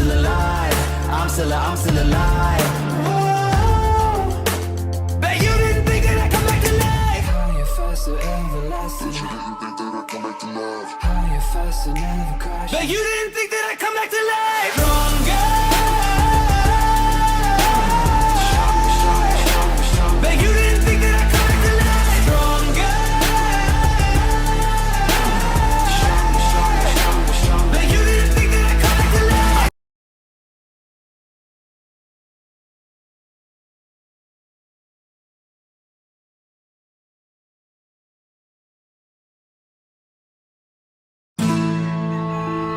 still alive. I'm still alive. Bet you didn't think that I'd come back to life. Higher, faster, everlasting. Bet you didn't think that I'd come back to life. Higher, faster, never crash. Bet you didn't think that I'd come back to life. Stronger. Bet you didn't think that I'd come back to life. Stronger. Bet you didn't think that I'd come back to life.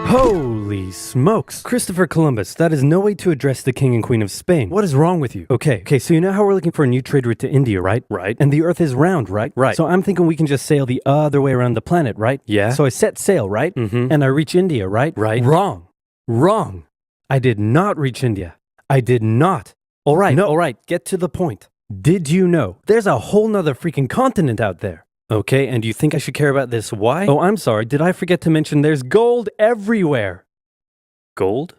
Holy smokes. Christopher Columbus, that is no way to address the King and Queen of Spain. What is wrong with you? Okay, so you know how we're looking for a new trade route to India, right? Right. And the earth is round, right? Right. So I'm thinking we can just sail the other way around the planet, right? Yeah. So I set sail, right? Mm-hmm. And I reach India, right? Right. Wrong. I did not reach India. I did not. All right, get to the point. Did you know there's a whole nother freaking continent out there? Okay, and do you think I should care about this? Why? Oh, I'm sorry. Did I forget to mention there's gold everywhere? Gold?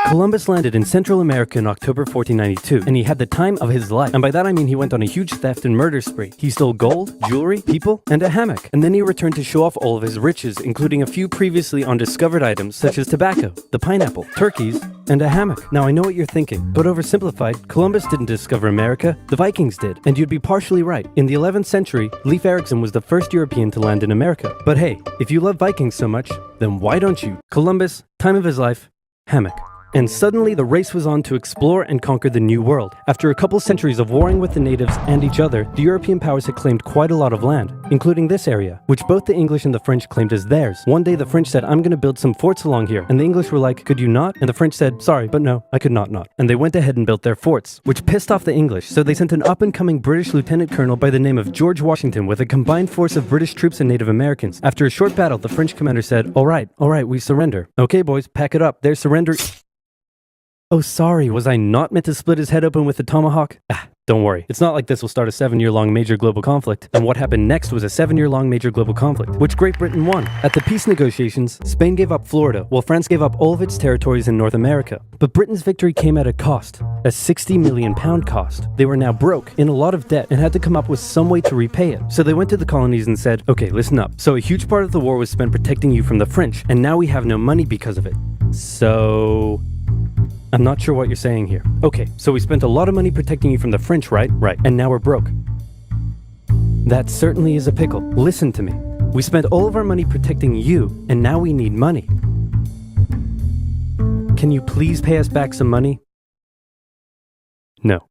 Columbus landed in Central America in October 1492, and he had the time of his life. And by that I mean he went on a huge theft and murder spree. He stole gold, jewelry, people, and a hammock. And then he returned to show off all of his riches, including a few previously undiscovered items such as tobacco, the pineapple, turkeys, and a hammock. Now I know what you're thinking, but oversimplified, Columbus didn't discover America, the Vikings did. And you'd be partially right. In the 11th century, Leif Erikson was the first European to land in America. But hey, if you love Vikings so much, then why don't you? Columbus, time of his life, hammock. And suddenly the race was on to explore and conquer the New World. After a couple centuries of warring with the natives and each other, the European powers had claimed quite a lot of land, including this area, which both the English and the French claimed as theirs. One day the French said, I'm gonna build some forts along here. And the English were like, could you not? And the French said, sorry, but no, I could not. And they went ahead and built their forts, which pissed off the English, so they sent an up-and-coming British lieutenant colonel by the name of George Washington with a combined force of British troops and Native Americans. After a short battle, the French commander said, all right, we surrender. Okay, boys, pack it up. There's surrender. Oh, sorry, was I not meant to split his head open with a tomahawk? Don't worry. It's not like this will start a 7-year-long major global conflict. And what happened next was a 7-year-long major global conflict, which Great Britain won. At the peace negotiations, Spain gave up Florida, while France gave up all of its territories in North America. But Britain's victory came at a cost, a £60 million cost. They were now broke, in a lot of debt, and had to come up with some way to repay it. So they went to the colonies and said, okay, listen up. So a huge part of the war was spent protecting you from the French, and now we have no money because of it. So... I'm not sure what you're saying here. Okay, so we spent a lot of money protecting you from the French, right? Right. And now we're broke. That certainly is a pickle. Listen to me. We spent all of our money protecting you, and now we need money. Can you please pay us back some money? No.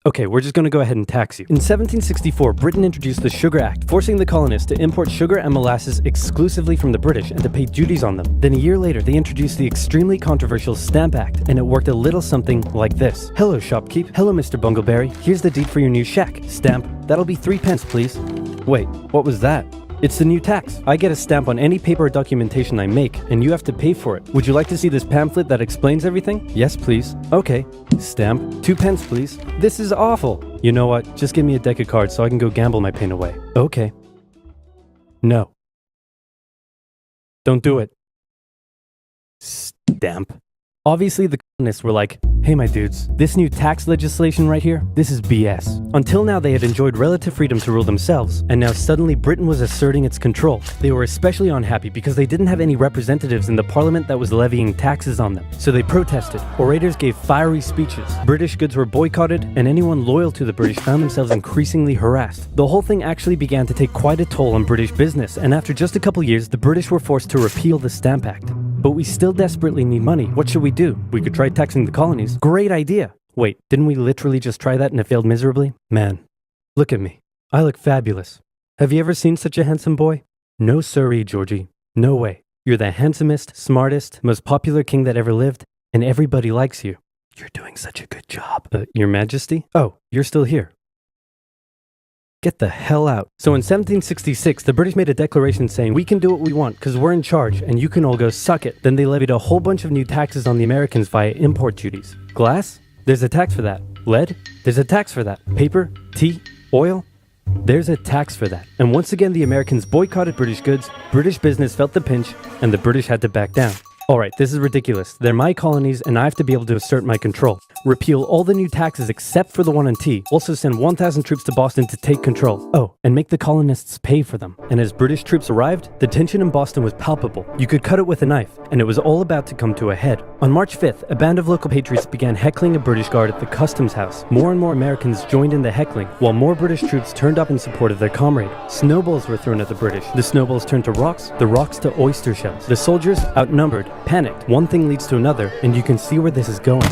Okay, we're just gonna go ahead and tax you. In 1764, Britain introduced the Sugar Act, forcing the colonists to import sugar and molasses exclusively from the British and to pay duties on them. Then a year later, they introduced the extremely controversial Stamp Act, and it worked a little something like this. Hello, shopkeep. Hello, Mr. Bungleberry. Here's the deed for your new shack. Stamp. That'll be 3 pence, please. Wait, what was that? It's the new tax. I get a stamp on any paper or documentation I make, and you have to pay for it. Would you like to see this pamphlet that explains everything? Yes, please. Okay. Stamp. 2 pence, please. This is awful. You know what? Just give me a deck of cards so I can go gamble my pain away. Okay. No. Don't do it. Stamp. Obviously, the colonists were like, hey my dudes, this new tax legislation right here, this is BS. Until now they had enjoyed relative freedom to rule themselves, and now suddenly Britain was asserting its control. They were especially unhappy because they didn't have any representatives in the parliament that was levying taxes on them. So they protested. Orators gave fiery speeches. British goods were boycotted, and anyone loyal to the British found themselves increasingly harassed. The whole thing actually began to take quite a toll on British business, and after just a couple years, the British were forced to repeal the Stamp Act. But we still desperately need money. What should we do? We could try taxing the colonies. Great idea. Wait, didn't we literally just try that and it failed miserably? Man, look at me. I look fabulous. Have you ever seen such a handsome boy? No siree, Georgie. No way. You're the handsomest, smartest, most popular king that ever lived, and everybody likes you. You're doing such a good job. Your Majesty? Oh, you're still here. Get the hell out. So in 1766, the British made a declaration saying, we can do what we want because we're in charge and you can all go suck it. Then they levied a whole bunch of new taxes on the Americans via import duties. Glass? There's a tax for that. Lead? There's a tax for that. Paper? Tea? Oil? There's a tax for that. And once again, the Americans boycotted British goods, British business felt the pinch, and the British had to back down. Alright, this is ridiculous. They're my colonies and I have to be able to assert my control. Repeal all the new taxes except for the one on tea. Also send 1,000 troops to Boston to take control. Oh, and make the colonists pay for them. And as British troops arrived, the tension in Boston was palpable. You could cut it with a knife, and it was all about to come to a head. On March 5th, a band of local patriots began heckling a British guard at the customs house. More and more Americans joined in the heckling, while more British troops turned up in support of their comrade. Snowballs were thrown at the British. The snowballs turned to rocks, the rocks to oyster shells. The soldiers, outnumbered, panicked. One thing leads to another, and you can see where this is going.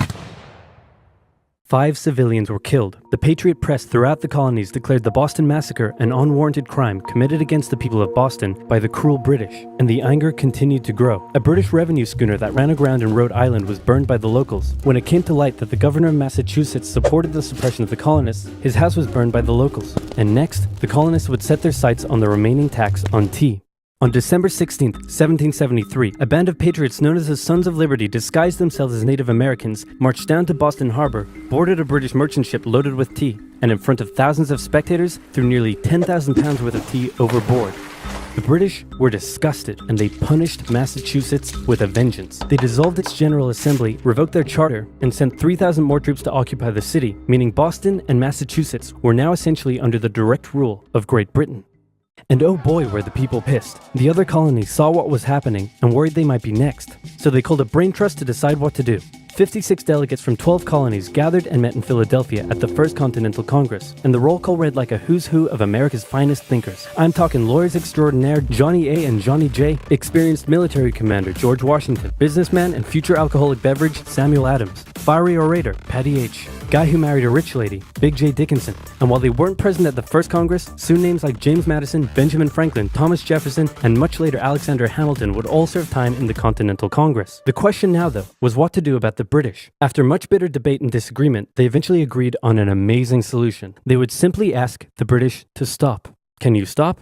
5 civilians were killed. The Patriot press throughout the colonies declared the Boston Massacre an unwarranted crime committed against the people of Boston by the cruel British, and the anger continued to grow. A British revenue schooner that ran aground in Rhode Island was burned by the locals. When it came to light that the governor of Massachusetts supported the suppression of the colonists, his house was burned by the locals. And next, the colonists would set their sights on the remaining tax on tea. On December 16, 1773, a band of patriots known as the Sons of Liberty disguised themselves as Native Americans, marched down to Boston Harbor, boarded a British merchant ship loaded with tea, and in front of thousands of spectators, threw nearly 10,000 pounds worth of tea overboard. The British were disgusted, and they punished Massachusetts with a vengeance. They dissolved its General Assembly, revoked their charter, and sent 3,000 more troops to occupy the city, meaning Boston and Massachusetts were now essentially under the direct rule of Great Britain. And oh boy, were the people pissed. The other colonies saw what was happening and worried they might be next. So they called a brain trust to decide what to do. 56 delegates from 12 colonies gathered and met in Philadelphia at the First Continental Congress, and the roll call read like a who's who of America's finest thinkers. I'm talking lawyers extraordinaire Johnny A and Johnny J, experienced military commander George Washington, businessman and future alcoholic beverage Samuel Adams, fiery orator Patty H, guy who married a rich lady Big J Dickinson. And while they weren't present at the first Congress, soon names like James Madison, Benjamin Franklin, Thomas Jefferson, and much later Alexander Hamilton would all serve time in the Continental Congress. The question now, though, was what to do about the British. After much bitter debate and disagreement, they eventually agreed on an amazing solution. They would simply ask the British to stop. Can you stop?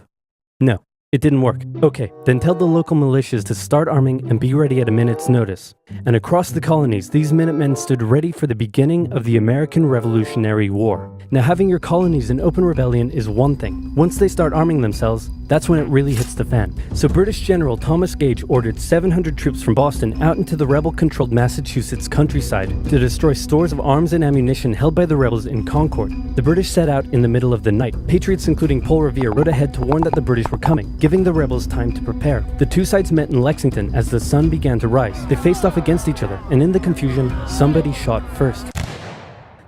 No. It didn't work. Okay, then tell the local militias to start arming and be ready at a minute's notice. And across the colonies, these Minutemen stood ready for the beginning of the American Revolutionary War. Now, having your colonies in open rebellion is one thing. Once they start arming themselves, that's when it really hits the fan. So British General Thomas Gage ordered 700 troops from Boston out into the rebel-controlled Massachusetts countryside to destroy stores of arms and ammunition held by the rebels in Concord. The British set out in the middle of the night. Patriots including Paul Revere rode ahead to warn that the British were coming, giving the rebels time to prepare. The two sides met in Lexington as the sun began to rise. They faced off against each other, and in the confusion, somebody shot first.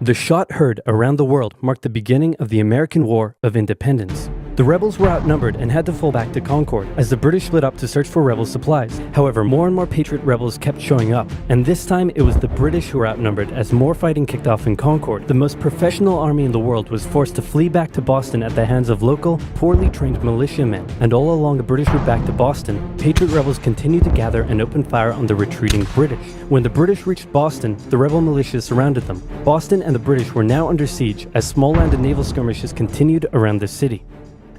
The shot heard around the world marked the beginning of the American War of Independence. The rebels were outnumbered and had to fall back to Concord as the British split up to search for rebel supplies. However, more and more Patriot rebels kept showing up, and this time it was the British who were outnumbered as more fighting kicked off in Concord. The most professional army in the world was forced to flee back to Boston at the hands of local, poorly trained militiamen. And all along the British route back to Boston, Patriot rebels continued to gather and open fire on the retreating British. When the British reached Boston, the rebel militias surrounded them. Boston and the British were now under siege as small land and naval skirmishes continued around the city.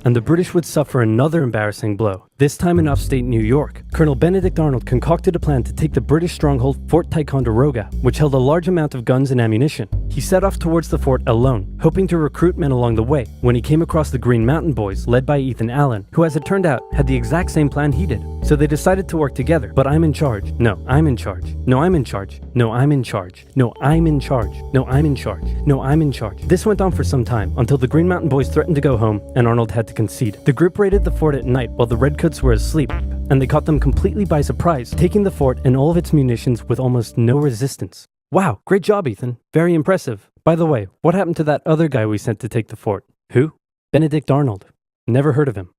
And the British would suffer another embarrassing blow, this time in upstate New York. Colonel Benedict Arnold concocted a plan to take the British stronghold Fort Ticonderoga, which held a large amount of guns and ammunition. He set off towards the fort alone, hoping to recruit men along the way, when he came across the Green Mountain Boys, led by Ethan Allen, who as it turned out, had the exact same plan he did. So they decided to work together. But I'm in charge. No, I'm in charge. No, I'm in charge. No, I'm in charge. No, I'm in charge. No, I'm in charge. No, I'm in charge. This went on for some time, until the Green Mountain Boys threatened to go home, and Arnold had to concede. The group raided the fort at night while the Redcoats were asleep, and they caught them completely by surprise, taking the fort and all of its munitions with almost no resistance. Wow, great job, Ethan. Very impressive. By the way, what happened to that other guy we sent to take the fort? Who? Benedict Arnold. Never heard of him.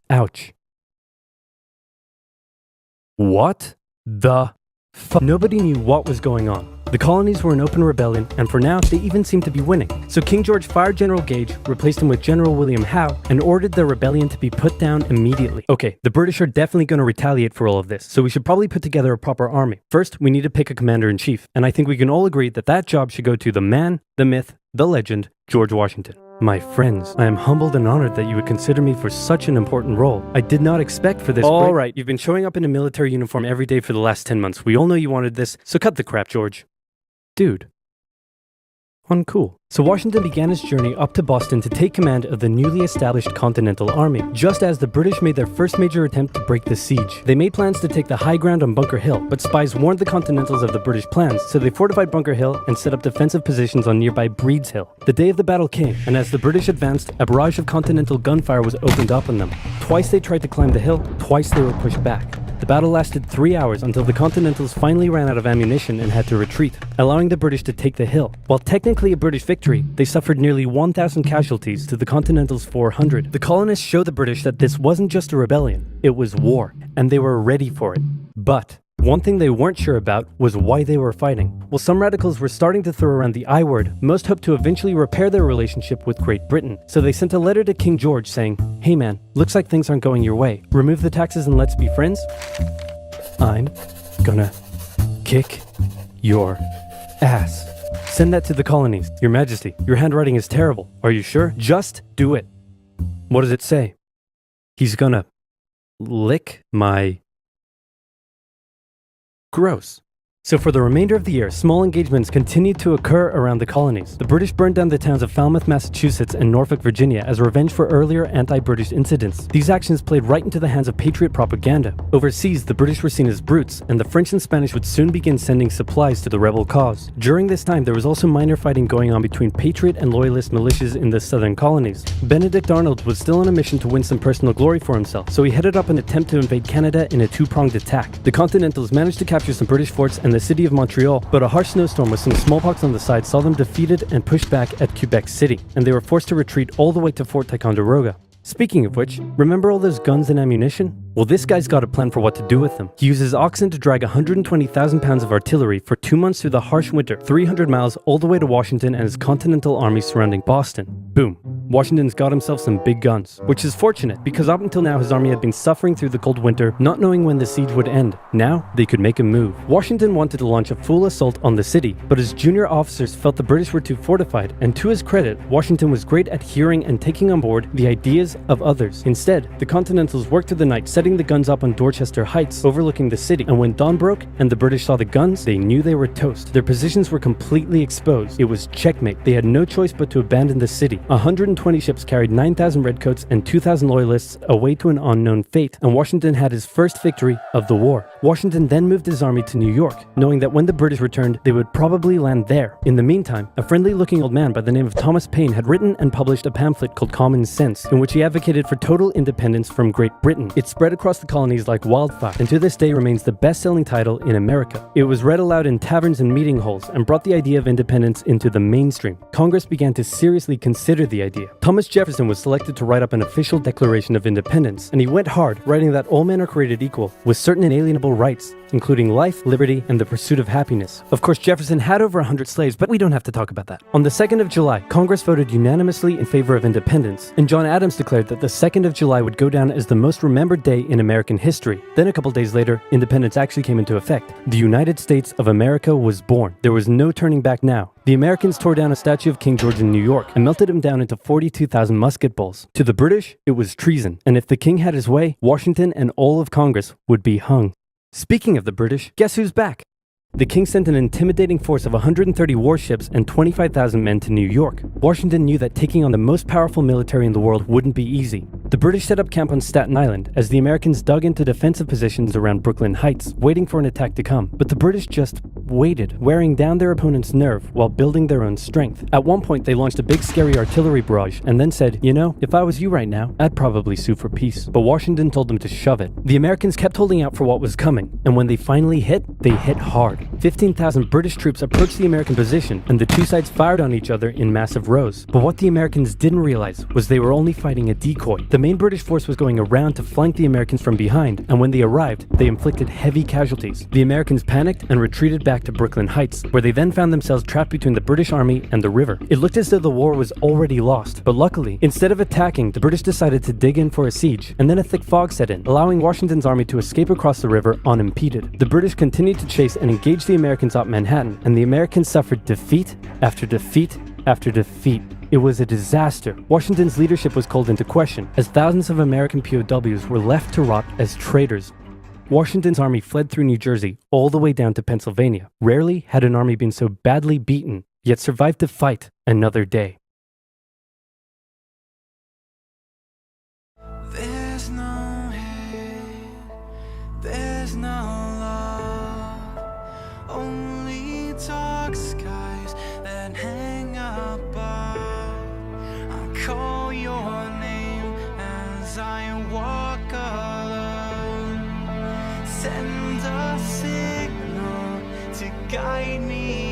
Ouch. What the fuck? Nobody knew what was going on. The colonies were in open rebellion, and for now, they even seemed to be winning. So King George fired General Gage, replaced him with General William Howe, and ordered the rebellion to be put down immediately. Okay, the British are definitely going to retaliate for all of this, so we should probably put together a proper army. First, we need to pick a commander-in-chief, and I think we can all agree that that job should go to the man, the myth, the legend, George Washington. My friends, I am humbled and honored that you would consider me for such an important role. I did not expect for this. All right, you've been showing up in a military uniform every day for the last 10 months. We all know you wanted this, so cut the crap, George. Dude, uncool. So Washington began his journey up to Boston to take command of the newly established Continental Army, just as the British made their first major attempt to break the siege. They made plans to take the high ground on Bunker Hill, but spies warned the Continentals of the British plans, so they fortified Bunker Hill and set up defensive positions on nearby Breed's Hill. The day of the battle came, and as the British advanced, a barrage of Continental gunfire was opened up on them. Twice they tried to climb the hill, twice they were pushed back. The battle lasted 3 hours until the Continentals finally ran out of ammunition and had to retreat, allowing the British to take the hill. While technically a British victory, they suffered nearly 1,000 casualties to the Continentals' 400. The colonists showed the British that this wasn't just a rebellion, it was war, and they were ready for it. But one thing they weren't sure about was why they were fighting. While some radicals were starting to throw around the I word, most hoped to eventually repair their relationship with Great Britain. So they sent a letter to King George saying, "Hey man, looks like things aren't going your way. Remove the taxes and let's be friends. I'm gonna kick your ass." Send that to the colonies. Your Majesty, your handwriting is terrible. Are you sure? Just do it. What does it say? He's gonna lick my... Gross. So for the remainder of the year, small engagements continued to occur around the colonies. The British burned down the towns of Falmouth, Massachusetts and Norfolk, Virginia as revenge for earlier anti-British incidents. These actions played right into the hands of patriot propaganda. Overseas, the British were seen as brutes, and the French and Spanish would soon begin sending supplies to the rebel cause. During this time, there was also minor fighting going on between patriot and loyalist militias in the southern colonies. Benedict Arnold was still on a mission to win some personal glory for himself, so he headed up an attempt to invade Canada in a two-pronged attack. The Continentals managed to capture some British forts and the city of Montreal, but a harsh snowstorm with some smallpox on the side saw them defeated and pushed back at Quebec City, and they were forced to retreat all the way to Fort Ticonderoga. Speaking of which, remember all those guns and ammunition? Well, this guy's got a plan for what to do with them. He uses oxen to drag 120,000 pounds of artillery for 2 months through the harsh winter, 300 miles all the way to Washington and his Continental Army surrounding Boston. Boom. Washington's got himself some big guns, which is fortunate because up until now his army had been suffering through the cold winter, not knowing when the siege would end. Now, they could make a move. Washington wanted to launch a full assault on the city, but his junior officers felt the British were too fortified, and to his credit, Washington was great at hearing and taking on board the ideas of others. Instead, the Continentals worked through the night setting the guns up on Dorchester Heights, overlooking the city, and when dawn broke and the British saw the guns, they knew they were toast. Their positions were completely exposed. It was checkmate. They had no choice but to abandon the city. 120 ships carried 9,000 redcoats and 2,000 loyalists away to an unknown fate, and Washington had his first victory of the war. Washington then moved his army to New York, knowing that when the British returned, they would probably land there. In the meantime, a friendly-looking old man by the name of Thomas Paine had written and published a pamphlet called Common Sense, in which he advocated for total independence from Great Britain. It spread across the colonies like wildfire, and to this day remains the best-selling title in America. It was read aloud in taverns and meeting halls, and brought the idea of independence into the mainstream. Congress began to seriously consider the idea. Thomas Jefferson was selected to write up an official Declaration of Independence, and he went hard, writing that all men are created equal, with certain inalienable rights, including life, liberty, and the pursuit of happiness. Of course, Jefferson had over 100 slaves, but we don't have to talk about that. On the 2nd of July, Congress voted unanimously in favor of independence, and John Adams declared that the 2nd of July would go down as the most remembered day in American history. Then a couple days later, independence actually came into effect. The United States of America was born. There was no turning back now. The Americans tore down a statue of King George in New York and melted him down into 42,000 musket balls. To the British, it was treason, and if the king had his way, Washington and all of Congress would be hung. Speaking of the British, guess who's back? The king sent an intimidating force of 130 warships and 25,000 men to New York. Washington knew that taking on the most powerful military in the world wouldn't be easy. The British set up camp on Staten Island as the Americans dug into defensive positions around Brooklyn Heights, waiting for an attack to come. But the British just waited, wearing down their opponent's nerve while building their own strength. At one point, they launched a big scary artillery barrage and then said, "You know, if I was you right now, I'd probably sue for peace." But Washington told them to shove it. The Americans kept holding out for what was coming, and when they finally hit, they hit hard. 15,000 British troops approached the American position, and the two sides fired on each other in massive rows. But what the Americans didn't realize was they were only fighting a decoy. The main British force was going around to flank the Americans from behind, and when they arrived, they inflicted heavy casualties. The Americans panicked and retreated back to Brooklyn Heights, where they then found themselves trapped between the British army and the river. It looked as though the war was already lost, but luckily, instead of attacking, the British decided to dig in for a siege, and then a thick fog set in, allowing Washington's army to escape across the river unimpeded. The British continued to chase and engage the Americans up Manhattan, and the Americans suffered defeat after defeat after defeat. It was a disaster. Washington's leadership was called into question, as thousands of American POWs were left to rot as traitors. Washington's army fled through New Jersey all the way down to Pennsylvania. Rarely had an army been so badly beaten yet survived to fight another day. There's no hate, there's no love, only dark skies that hang above. I call your name as I walk alone. Send a signal to guide me